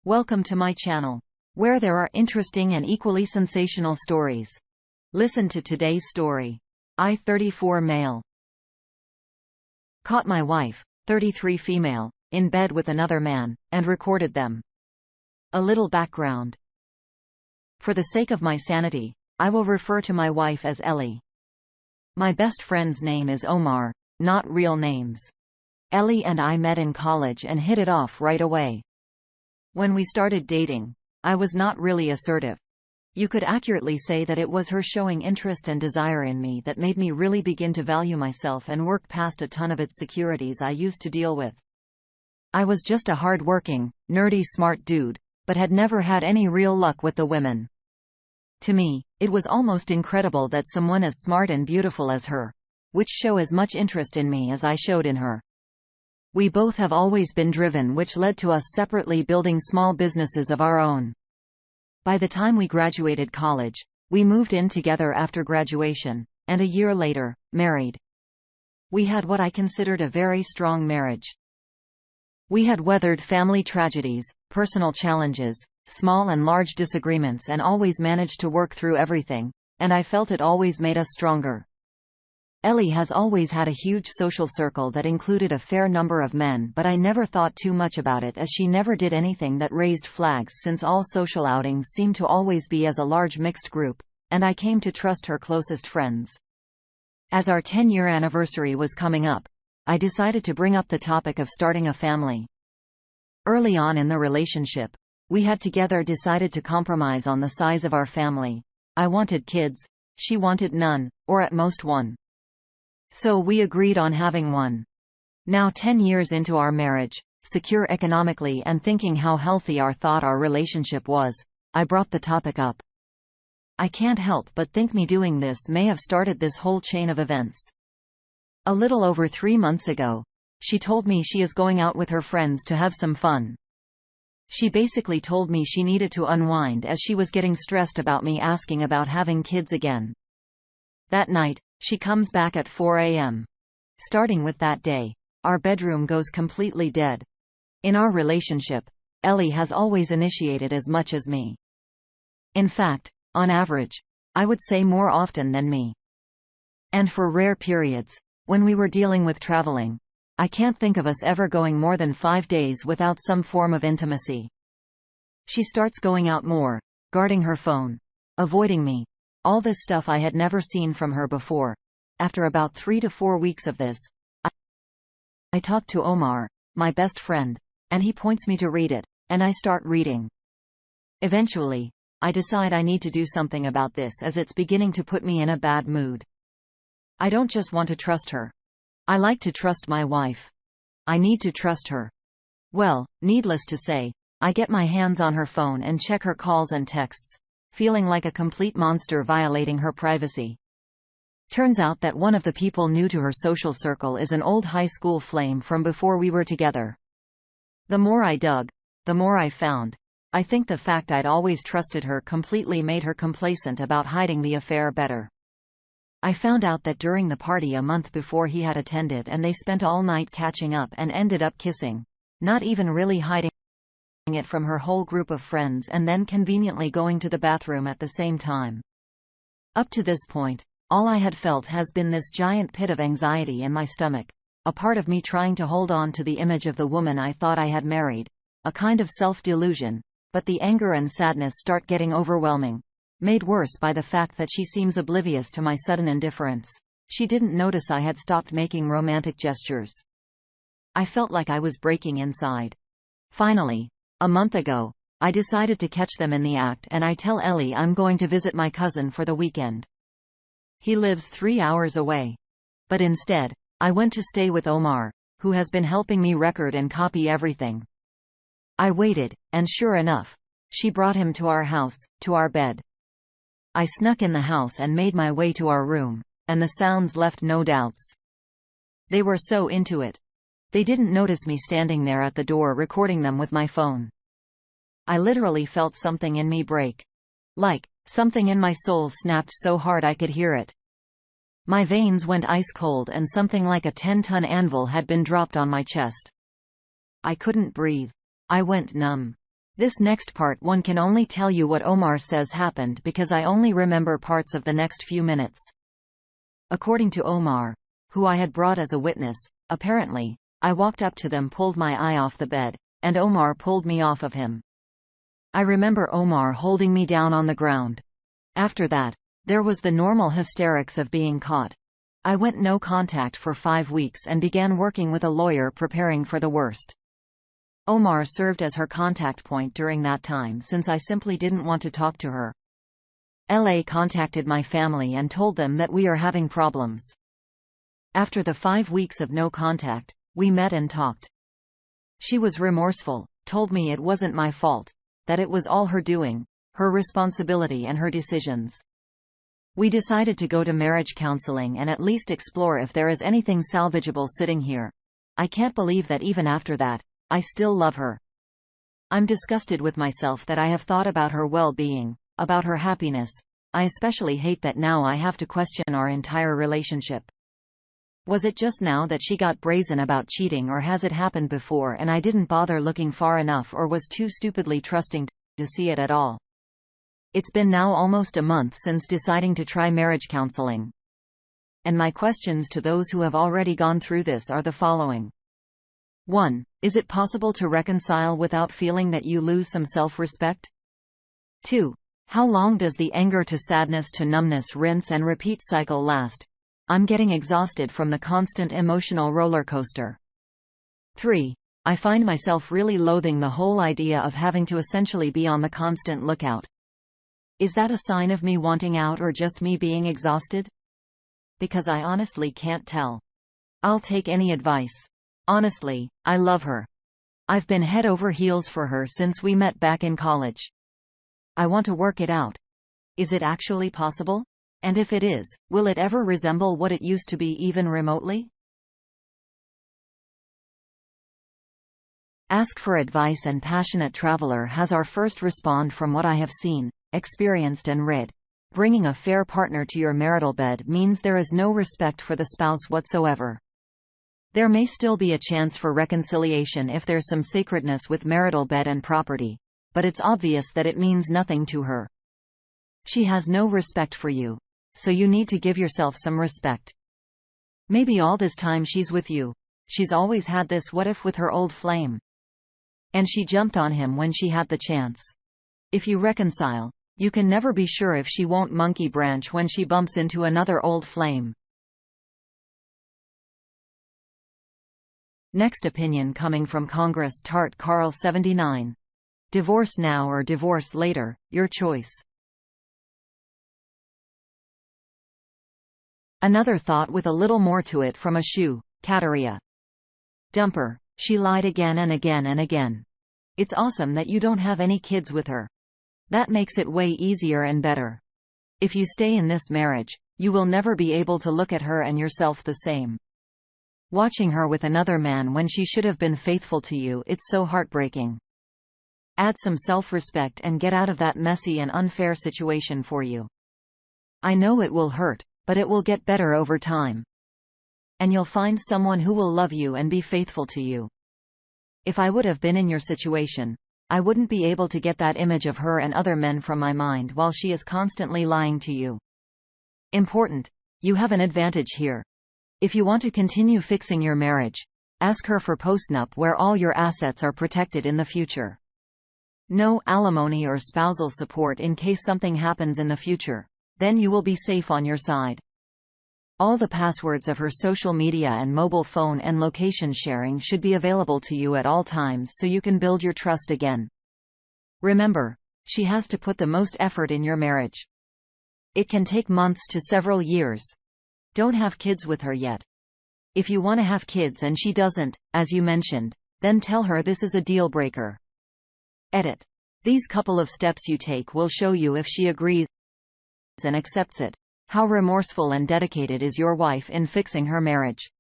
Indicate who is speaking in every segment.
Speaker 1: Welcome to my channel, where there are interesting and equally sensational stories. Listen to today's story. I, 34 male, caught my wife, 33 female, in bed with another man, and recorded them. A little background. For the sake of my sanity, I will refer to my wife as Ellie. My best friend's name is Omar, not real names. Ellie and I met in college and hit it off right away. When we started dating, I was not really assertive. You could accurately say that it was her showing interest and desire in me that made me really begin to value myself and work past a ton of insecurities I used to deal with. I was just a hard-working, nerdy smart dude, but had never had any real luck with the women. To me, it was almost incredible that someone as smart and beautiful as her would show as much interest in me as I showed in her. We both have always been driven, which led to us separately building small businesses of our own. By the time we graduated college, we moved in together after graduation, and a year later, married. We had what I considered a very strong marriage. We had weathered family tragedies, personal challenges, small and large disagreements, and always managed to work through everything, and I felt it always made us stronger. Ellie has always had a huge social circle that included a fair number of men, but I never thought too much about it as she never did anything that raised flags, since all social outings seemed to always be as a large mixed group, and I came to trust her closest friends. As our 10-year anniversary was coming up, I decided to bring up the topic of starting a family. Early on in the relationship, we had together decided to compromise on the size of our family. I wanted kids, she wanted none, or at most one. So we agreed on having one. Now 10 years into our marriage, secure economically and thinking how healthy our relationship was, I brought the topic up. I can't help but think me doing this may have started this whole chain of events. A little over 3 months ago, she told me she is going out with her friends to have some fun. She basically told me she needed to unwind as she was getting stressed about me asking about having kids again. That night, she comes back at 4 a.m. Starting with that day, our bedroom goes completely dead. In our relationship, Ellie has always initiated as much as me. In fact, on average, I would say more often than me. And for rare periods, when we were dealing with traveling, I can't think of us ever going more than 5 days without some form of intimacy. She starts going out more, guarding her phone, avoiding me. All this stuff I had never seen from her before. After about 3 to 4 weeks of this, I talk to Omar, my best friend, and he points me to read it, and I start reading. Eventually, I decide I need to do something about this as it's beginning to put me in a bad mood. I don't just want to trust her. I like to trust my wife. I need to trust her. Well, needless to say, I get my hands on her phone and check her calls and texts, feeling like a complete monster violating her privacy. Turns out that one of the people new to her social circle is an old high school flame from before we were together. The more I dug, the more I found. I think the fact I'd always trusted her completely made her complacent about hiding the affair better. I found out that during the party a month before he had attended, and they spent all night catching up and ended up kissing, not even really hiding it from her whole group of friends, and then conveniently going to the bathroom at the same time. Up to this point, all I had felt has been this giant pit of anxiety in my stomach, a part of me trying to hold on to the image of the woman I thought I had married, a kind of self-delusion, but the anger and sadness start getting overwhelming, made worse by the fact that she seems oblivious to my sudden indifference. She didn't notice I had stopped making romantic gestures. I felt like I was breaking inside. Finally, a month ago, I decided to catch them in the act, and I tell Ellie I'm going to visit my cousin for the weekend. He lives 3 hours away. But instead, I went to stay with Omar, who has been helping me record and copy everything. I waited, and sure enough, she brought him to our house, to our bed. I snuck in the house and made my way to our room, and the sounds left no doubts. They were so into it. They didn't notice me standing there at the door recording them with my phone. I literally felt something in me break. Like, something in my soul snapped so hard I could hear it. My veins went ice cold, and something like a 10-ton anvil had been dropped on my chest. I couldn't breathe. I went numb. This next part one can only tell you what Omar says happened because I only remember parts of the next few minutes. According to Omar, who I had brought as a witness, apparently, I walked up to them, pulled my eye off the bed, and Omar pulled me off of him. I remember Omar holding me down on the ground. After that, there was the normal hysterics of being caught. I went no contact for 5 weeks and began working with a lawyer preparing for the worst. Omar served as her contact point during that time since I simply didn't want to talk to her. LA contacted my family and told them that we are having problems. After the 5 weeks of no contact, we met and talked. She was remorseful, told me it wasn't my fault, that it was all her doing, her responsibility and her decisions. We decided to go to marriage counseling and at least explore if there is anything salvageable sitting here. I can't believe that even after that, I still love her. I'm disgusted with myself that I have thought about her well-being, about her happiness. I especially hate that now I have to question our entire relationship. Was it just now that she got brazen about cheating, or has it happened before and I didn't bother looking far enough or was too stupidly trusting to see it at all? It's been now almost a month since deciding to try marriage counseling. And my questions to those who have already gone through this are the following. 1. Is it possible to reconcile without feeling that you lose some self-respect? 2. How long does the anger to sadness to numbness rinse and repeat cycle last? I'm getting exhausted from the constant emotional roller coaster. 3. I find myself really loathing the whole idea of having to essentially be on the constant lookout. Is that a sign of me wanting out or just me being exhausted? Because I honestly can't tell. I'll take any advice. Honestly, I love her. I've been head over heels for her since we met back in college. I want to work it out. Is it actually possible? And if it is, will it ever resemble what it used to be even remotely? Ask for advice and passionate traveler has our first respond from what I have seen, experienced and read. Bringing a fair partner to your marital bed means there is no respect for the spouse whatsoever. There may still be a chance for reconciliation if there's some sacredness with marital bed and property, but it's obvious that it means nothing to her. She has no respect for you, so you need to give yourself some respect. Maybe all this time she's with you, she's always had this what if with her old flame. And she jumped on him when she had the chance. If you reconcile, you can never be sure if she won't monkey branch when she bumps into another old flame. Next opinion coming from Congress Tart Carl 79. Divorce now or divorce later, your choice. Another thought with a little more to it from a shoe, Kateria. Dumper, she lied again and again and again. It's awesome that you don't have any kids with her. That makes it way easier and better. If you stay in this marriage, you will never be able to look at her and yourself the same. Watching her with another man when she should have been faithful to you, it's so heartbreaking. Add some self-respect and get out of that messy and unfair situation for you. I know it will hurt, but it will get better over time. And you'll find someone who will love you and be faithful to you. If I would have been in your situation, I wouldn't be able to get that image of her and other men from my mind while she is constantly lying to you. Important. You have an advantage here. If you want to continue fixing your marriage, ask her for postnup where all your assets are protected in the future. No alimony or spousal support in case something happens in the future. Then you will be safe on your side. All the passwords of her social media and mobile phone and location sharing should be available to you at all times so you can build your trust again. Remember, she has to put the most effort in your marriage. It can take months to several years. Don't have kids with her yet. If you want to have kids and she doesn't, as you mentioned, then tell her this is a deal breaker. Edit. These couple of steps you take will show you if she agrees and accepts it. How remorseful and dedicated is your wife in fixing her marriage?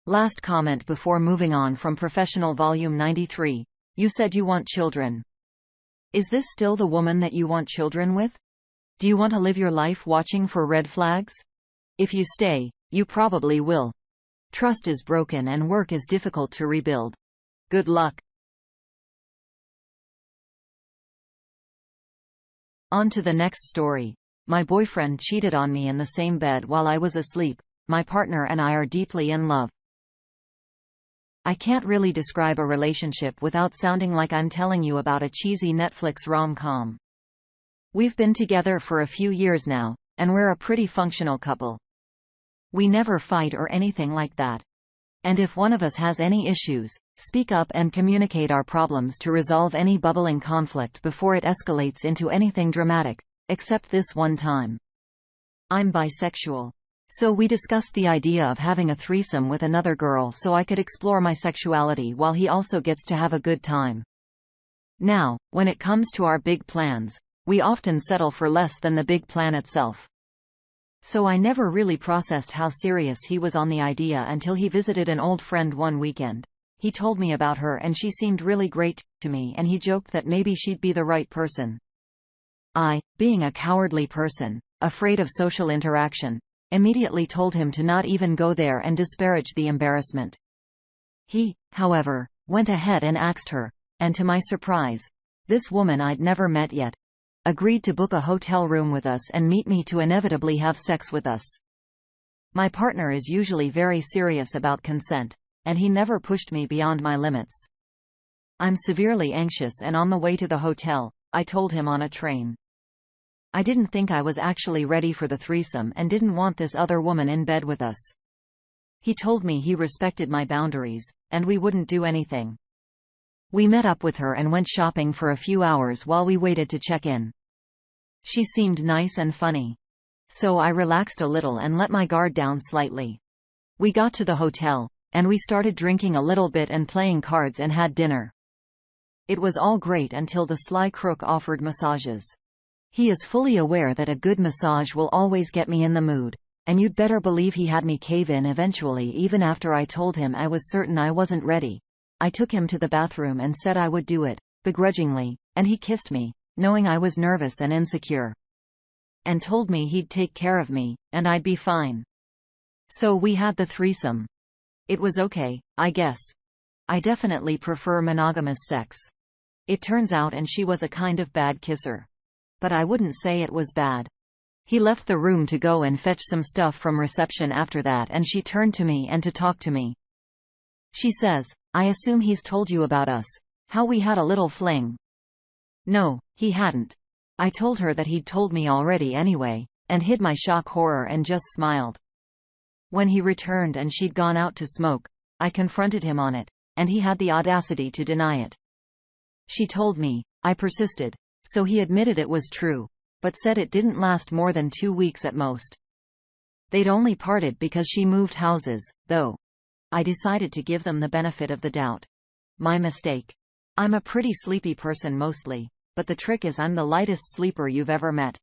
Speaker 1: Last comment before moving on from Professional Volume 93. You said you want children. Is this still the woman that you want children with? Do you want to live your life watching for red flags? If you stay, you probably will. Trust is broken and work is difficult to rebuild. Good luck. On to the next story. My boyfriend cheated on me in the same bed while I was asleep. My partner and I are deeply in love. I can't really describe a relationship without sounding like I'm telling you about a cheesy Netflix rom-com. We've been together for a few years now, and we're a pretty functional couple. We never fight or anything like that. And if one of us has any issues, speak up and communicate our problems to resolve any bubbling conflict before it escalates into anything dramatic, except this one time. I'm bisexual. So we discussed the idea of having a threesome with another girl so I could explore my sexuality while he also gets to have a good time. Now, when it comes to our big plans, we often settle for less than the big plan itself. So I never really processed how serious he was on the idea until he visited an old friend one weekend. He told me about her and she seemed really great to me, and he joked that maybe she'd be the right person. I, being a cowardly person, afraid of social interaction, immediately told him to not even go there and disparage the embarrassment. He, however, went ahead and asked her, and to my surprise, this woman I'd never met yet, agreed to book a hotel room with us and meet me to inevitably have sex with us. My partner is usually very serious about consent, and he never pushed me beyond my limits. I'm severely anxious and on the way to the hotel, I told him on a train. I didn't think I was actually ready for the threesome and didn't want this other woman in bed with us. He told me he respected my boundaries, and we wouldn't do anything. We met up with her and went shopping for a few hours while we waited to check in. She seemed nice and funny. So I relaxed a little and let my guard down slightly. We got to the hotel, and we started drinking a little bit and playing cards and had dinner. It was all great until the sly crook offered massages. He is fully aware that a good massage will always get me in the mood, and you'd better believe he had me cave in eventually even after I told him I was certain I wasn't ready. I took him to the bathroom and said I would do it, begrudgingly, and he kissed me, knowing I was nervous and insecure. And told me he'd take care of me, and I'd be fine. So we had the threesome. It was okay, I guess. I definitely prefer monogamous sex. It turns out and she was a kind of bad kisser. But I wouldn't say it was bad. He left the room to go and fetch some stuff from reception after that, and she turned to me and to talk to me. She says, "I assume he's told you about us, how we had a little fling." No, he hadn't. I told her that he'd told me already anyway, and hid my shock horror and just smiled. When he returned and she'd gone out to smoke, I confronted him on it, and he had the audacity to deny it. She told me. I persisted. So he admitted it was true, but said it didn't last more than 2 weeks at most. They'd only parted because she moved houses, though. I decided to give them the benefit of the doubt. My mistake. I'm a pretty sleepy person mostly, but the trick is I'm the lightest sleeper you've ever met.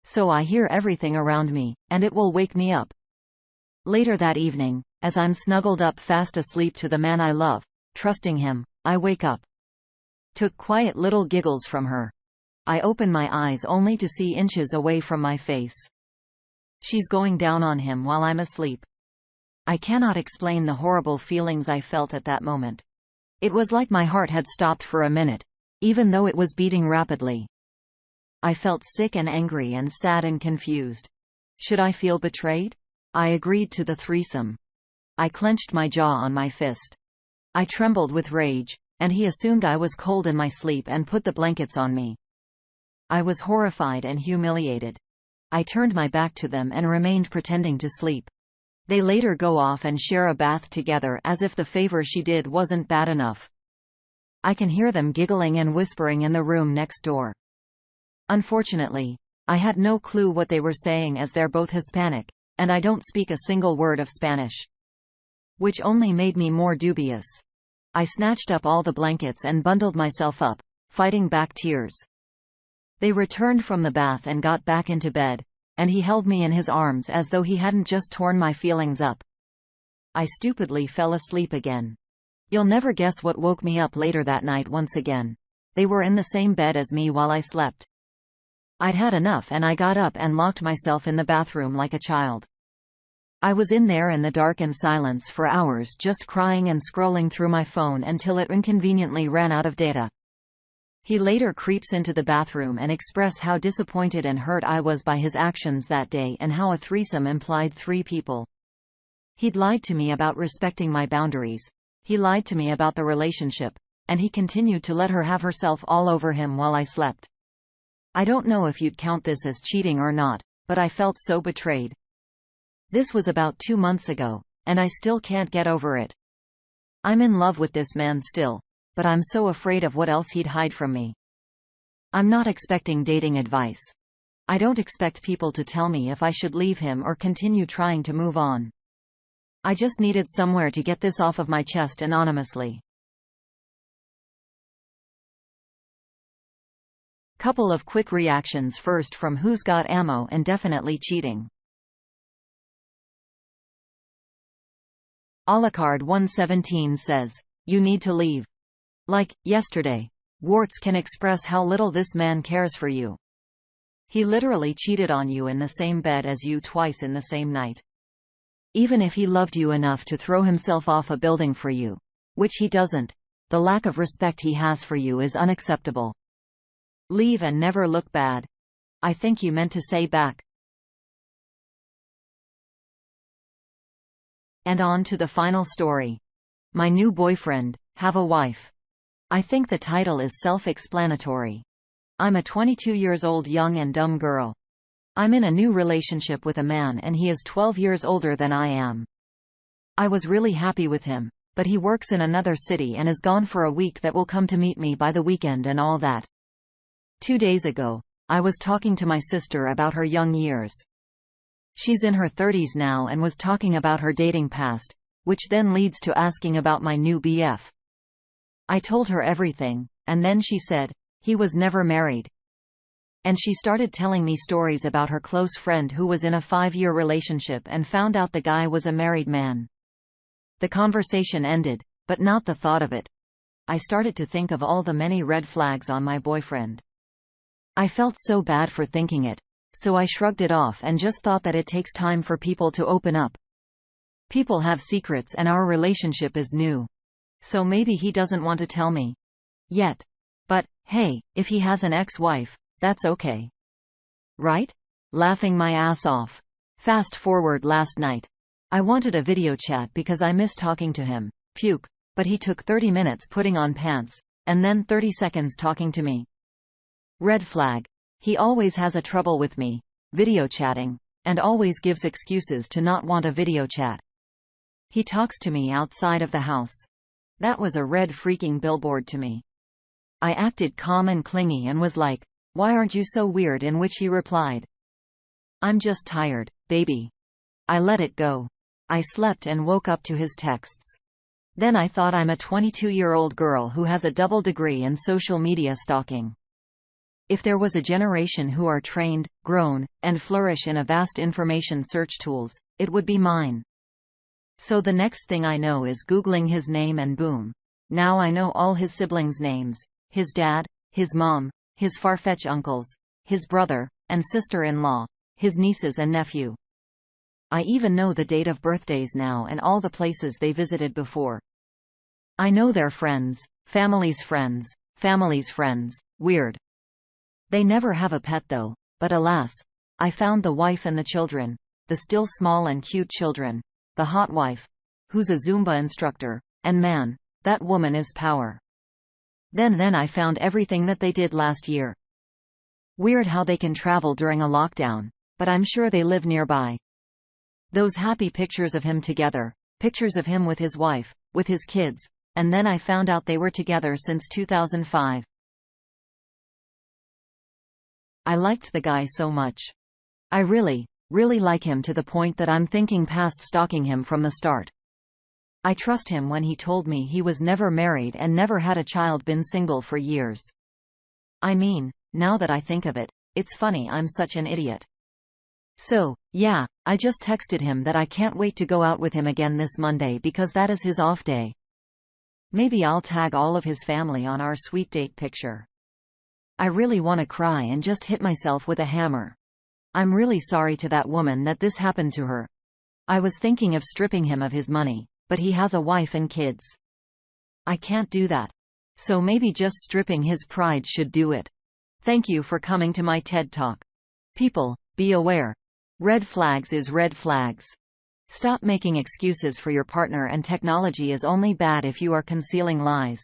Speaker 1: So I hear everything around me, and it will wake me up. Later that evening, as I'm snuggled up fast asleep to the man I love, trusting him, I wake up. Took quiet little giggles from her. I open my eyes only to see inches away from my face. She's going down on him while I'm asleep. I cannot explain the horrible feelings I felt at that moment. It was like my heart had stopped for a minute, even though it was beating rapidly. I felt sick and angry and sad and confused. Should I feel betrayed? I agreed to the threesome. I clenched my jaw on my fist. I trembled with rage, and he assumed I was cold in my sleep and put the blankets on me. I was horrified and humiliated. I turned my back to them and remained pretending to sleep. They later go off and share a bath together as if the favor she did wasn't bad enough. I can hear them giggling and whispering in the room next door. Unfortunately, I had no clue what they were saying as they're both Hispanic, and I don't speak a single word of Spanish. Which only made me more dubious. I snatched up all the blankets and bundled myself up, fighting back tears. They returned from the bath and got back into bed, and he held me in his arms as though he hadn't just torn my feelings up. I stupidly fell asleep again. You'll never guess what woke me up later that night once again. They were in the same bed as me while I slept. I'd had enough and I got up and locked myself in the bathroom like a child. I was in there in the dark and silence for hours, just crying and scrolling through my phone until it inconveniently ran out of data. He later creeps into the bathroom and express how disappointed and hurt I was by his actions that day and how a threesome implied 3 people. He'd lied to me about respecting my boundaries. He lied to me about the relationship. And he continued to let her have herself all over him while I slept. I don't know if you'd count this as cheating or not, but I felt so betrayed. This was about 2 months ago, and I still can't get over it. I'm in love with this man still, but I'm so afraid of what else he'd hide from me. I'm not expecting dating advice. I don't expect people to tell me if I should leave him or continue trying to move on. I just needed somewhere to get this off of my chest anonymously. Couple of quick reactions first from Who's Got Ammo and Definitely Cheating. Alucard 117 says, "You need to leave. Like, yesterday. Warts can express how little this man cares for you. He literally cheated on you in the same bed as you twice in the same night. Even if he loved you enough to throw himself off a building for you, which he doesn't, the lack of respect he has for you is unacceptable. Leave and never look bad." I think you meant to say back. And on to the final story. My new boyfriend, have a wife. I think the title is self-explanatory. I'm a 22 years old young and dumb girl. I'm in a new relationship with a man and he is 12 years older than I am. I was really happy with him, but he works in another city and is gone for a week that will come to meet me by the weekend and all that. 2 days ago, I was talking to my sister about her young years. She's in her 30s now and was talking about her dating past, which then leads to asking about my new BF. I told her everything, and then she said, he was never married. And she started telling me stories about her close friend who was in a 5-year relationship and found out the guy was a married man. The conversation ended, but not the thought of it. I started to think of all the many red flags on my boyfriend. I felt so bad for thinking it, so I shrugged it off and just thought that it takes time for people to open up. People have secrets and our relationship is new. So maybe he doesn't want to tell me. Yet. But, hey, if he has an ex-wife, that's okay. Right? Laughing my ass off. Fast forward last night. I wanted a video chat because I miss talking to him. Puke. But he took 30 minutes putting on pants, and then 30 seconds talking to me. Red flag. He always has a trouble with me, video chatting, and always gives excuses to not want a video chat. He talks to me outside of the house. That was a red freaking billboard to me. I acted calm and clingy and was like, "Why aren't you so weird?" In which he replied, "I'm just tired, baby." I let it go. I slept and woke up to his texts. Then I thought I'm a 22-year-old girl who has a double degree in social media stalking. If there was a generation who are trained, grown, and flourish in a vast information search tools, it would be mine. So the next thing I know is Googling his name and boom. Now I know all his siblings' names, his dad, his mom, his far-fetched uncles, his brother, and sister-in-law, his nieces and nephew. I even know the date of birthdays now and all the places they visited before. I know their friends, family's friends, family's friends. Weird. They never have a pet though, but alas, I found the wife and the children, the still small and cute children, the hot wife, who's a Zumba instructor, and man, that woman is power. Then I found everything that they did last year. Weird how they can travel during a lockdown, but I'm sure they live nearby. Those happy pictures of him together, pictures of him with his wife, with his kids, and then I found out they were together since 2005. I liked the guy so much. I really like him to the point that I'm thinking past stalking him from the start. I trust him when he told me he was never married and never had a child, been single for years. I mean, now that I think of it, it's funny I'm such an idiot. So, yeah, I just texted him that I can't wait to go out with him again this Monday because that is his off day. Maybe I'll tag all of his family on our sweet date picture. I really want to cry and just hit myself with a hammer. I'm really sorry to that woman that this happened to her. I was thinking of stripping him of his money, but he has a wife and kids. I can't do that. So maybe just stripping his pride should do it. Thank you for coming to my TED Talk. People, be aware. Red flags is red flags. Stop making excuses for your partner, and technology is only bad if you are concealing lies.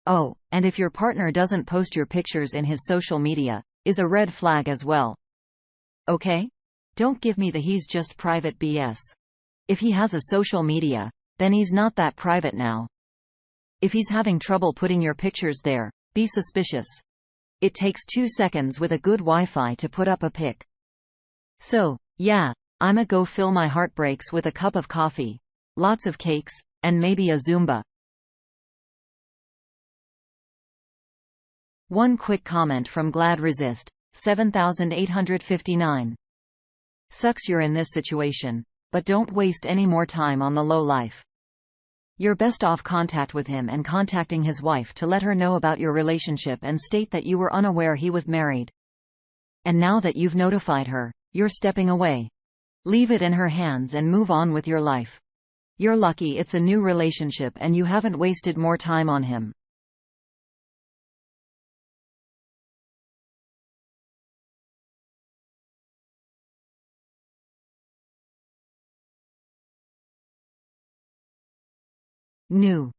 Speaker 1: Oh, and if your partner doesn't post your pictures in his social media, is a red flag as well. Okay? Don't give me the he's just private BS. If he has a social media, then he's not that private now. If he's having trouble putting your pictures there, be suspicious. It takes 2 seconds with a good Wi-Fi to put up a pic. So, yeah, I'ma go fill my heartbreaks with a cup of coffee, lots of cakes, and maybe a Zumba. One quick comment from Glad Resist, 7859. Sucks you're in this situation, but don't waste any more time on the low life. You're best off contact with him and contacting his wife to let her know about your relationship and state that you were unaware he was married. And now that you've notified her, you're stepping away. Leave it in her hands and move on with your life. You're lucky it's a new relationship and you haven't wasted more time on him. New